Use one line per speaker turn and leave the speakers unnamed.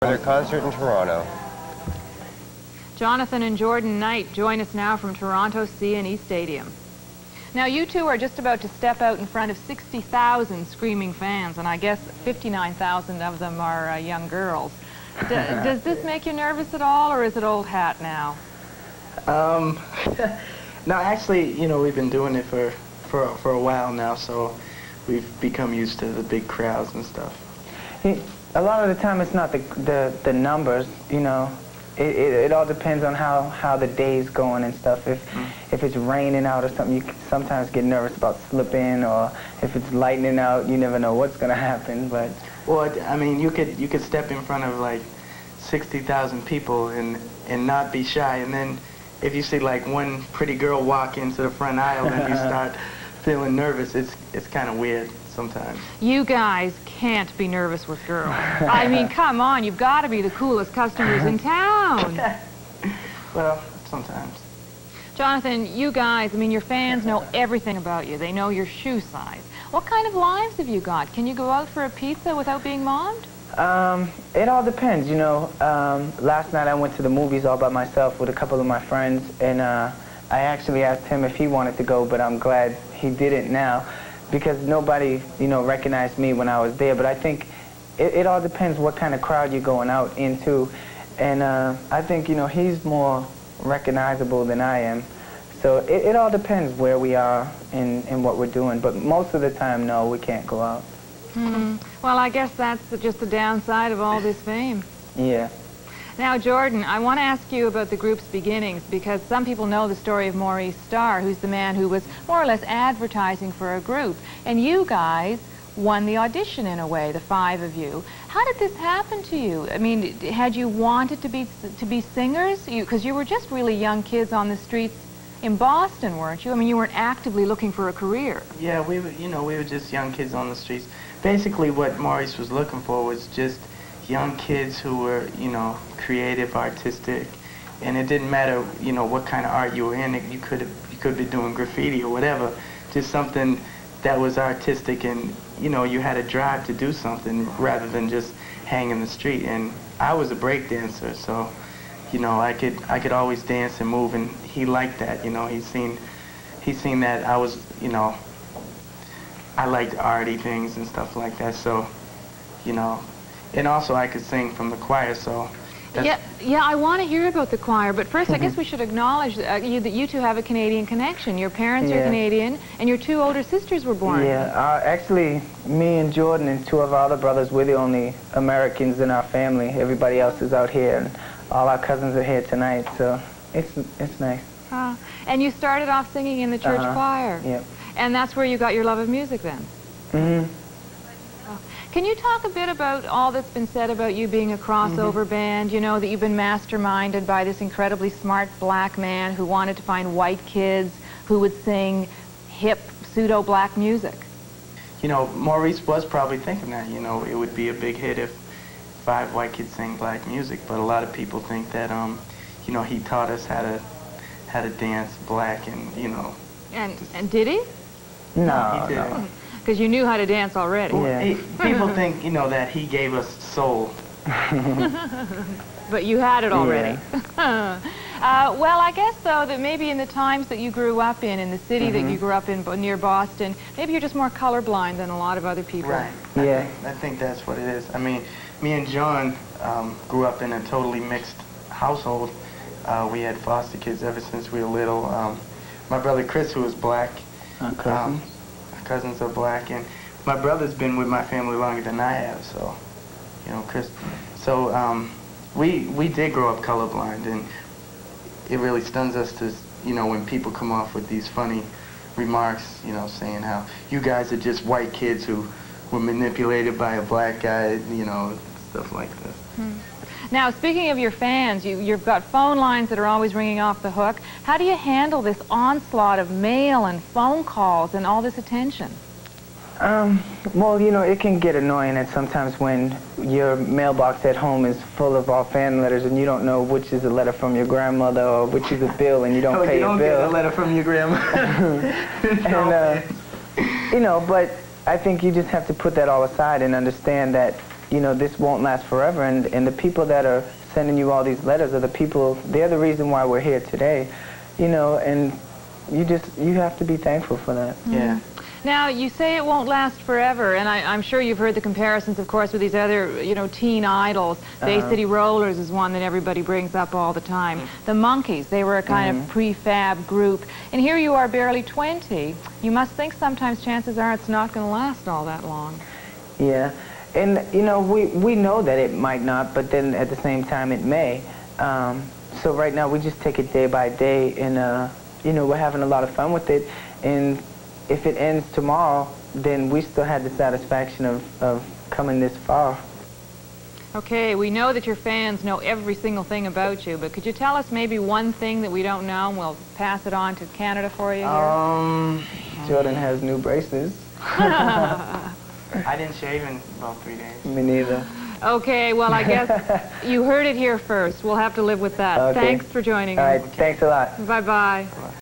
For their concert in Toronto.
Jonathan and Jordan Knight join us now from Toronto's CNE Stadium. Now, you two are just about to step out in front of 60,000 screaming fans, and I guess 59,000 of them are young girls. Does this make you nervous at all, or is it old hat now?
No, actually, you know, we've been doing it for a while now, so we've become used to the big crowds and stuff.
A lot of the time it's not the numbers, you know. It all depends on how the day's going and stuff. If it's raining out or something, you can sometimes get nervous about slipping, or if it's lightning out, you never know what's gonna happen. But
well, I mean, you could step in front of like 60,000 people and not be shy, and then if you see like one pretty girl walk into the front aisle, then you start feeling nervous. It's kind of weird sometimes.
You guys can't be nervous with girls. I mean, come on, you've got to be the coolest customers in town.
Well, sometimes.
Jonathan, you guys, I mean, your fans know everything about you. They know your shoe size. What kind of lives have you got? Can you go out for a pizza without being mobbed?
It all depends, you know. Last night I went to the movies all by myself with a couple of my friends, and I actually asked him if he wanted to go, but I'm glad he didn't now, because nobody, you know, recognized me when I was there. But I think it all depends what kind of crowd you're going out into. And I think, you know, he's more recognizable than I am. So it all depends where we are and what we're doing. But most of the time, no, we can't go out.
Well, I guess that's just the downside of all this fame.
Yeah.
Now, Jordan, I want to ask you about the group's beginnings, because some people know the story of Maurice Starr, who's the man who was more or less advertising for a group. And you guys won the audition in a way, the five of you. How did this happen to you? I mean, had you wanted to be singers? Because you were just really young kids on the streets in Boston, weren't you? I mean, you weren't actively looking for a career.
Yeah, we were just young kids on the streets. Basically, what Maurice was looking for was just young kids who were, you know, creative, artistic, and it didn't matter, you know, what kind of art you were in. You could be doing graffiti or whatever, just something that was artistic, and you know, you had a drive to do something rather than just hang in the street. And I was a break dancer, so you know, I could always dance and move, and he liked that. You know, he's seen that I was, you know, I liked arty things and stuff like that. So, you know. And also, I could sing from the choir, so...
Yeah, I want to hear about the choir, but first, I guess we should acknowledge that you two have a Canadian connection. Your parents are Canadian, and your two older sisters were born.
Yeah, actually, me and Jordan and two of our other brothers, we're the only Americans in our family. Everybody else is out here, and all our cousins are here tonight, so it's nice.
And you started off singing in the church choir.
Yep.
And that's where you got your love of music, then? Mm-hmm. Can you talk a bit about all that's been said about you being a crossover band? You know, that you've been masterminded by this incredibly smart black man who wanted to find white kids who would sing hip, pseudo-black music.
You know, Maurice was probably thinking that, you know, it would be a big hit if 5 white kids sang black music, but a lot of people think that, you know, he taught us how to dance black, and, you know.
And did he?
No,
he didn't.
no.
Because you knew how to dance already.
Yeah.
People think, you know, that he gave us soul.
But you had it already. Yeah. Well, I guess, though, that maybe in the times that you grew up in the city that you grew up in near Boston, maybe you're just more colorblind than a lot of other people.
Right. I think that's what it is. I mean, me and John grew up in a totally mixed household. We had foster kids ever since we were little. My brother Chris, who was black, cousins are black, and my brother's been with my family longer than I have, so, you know, Chris. So we did grow up colorblind, and it really stuns us to, you know, when people come off with these funny remarks, you know, saying how you guys are just white kids who were manipulated by a black guy, you know, stuff like this.
Now, speaking of your fans, you've got phone lines that are always ringing off the hook. How do you handle this onslaught of mail and phone calls and all this attention?
Well, you know, it can get annoying at sometimes when your mailbox at home is full of all fan letters and you don't know which is a letter from your grandmother or which is a bill, and you don't pay your bill.
You don't get a letter from your grandma.
And, you know, but I think you just have to put that all aside and understand that you know, this won't last forever, and the people that are sending you all these letters are the people, they're the reason why we're here today, you know, and you have to be thankful for that.
Yeah.
Now, you say it won't last forever, and I'm sure you've heard the comparisons, of course, with these other, you know, teen idols. Bay City Rollers is one that everybody brings up all the time. The Monkees, they were a kind of prefab group. And here you are, barely 20. You must think sometimes chances are it's not going to last all that long.
Yeah. And, you know, we know that it might not, but then at the same time it may. So right now we just take it day by day, and, you know, we're having a lot of fun with it. And if it ends tomorrow, then we still had the satisfaction of coming this far.
Okay, we know that your fans know every single thing about you, but could you tell us maybe one thing that we don't know, and we'll pass it on to Canada for you here?
Jordan has new braces.
I didn't shave in about 3 days.
Me neither.
Okay, well, I guess you heard it here first. We'll have to live with that.
Okay.
Thanks for joining
All
us.
right, thanks a lot.
Bye-bye.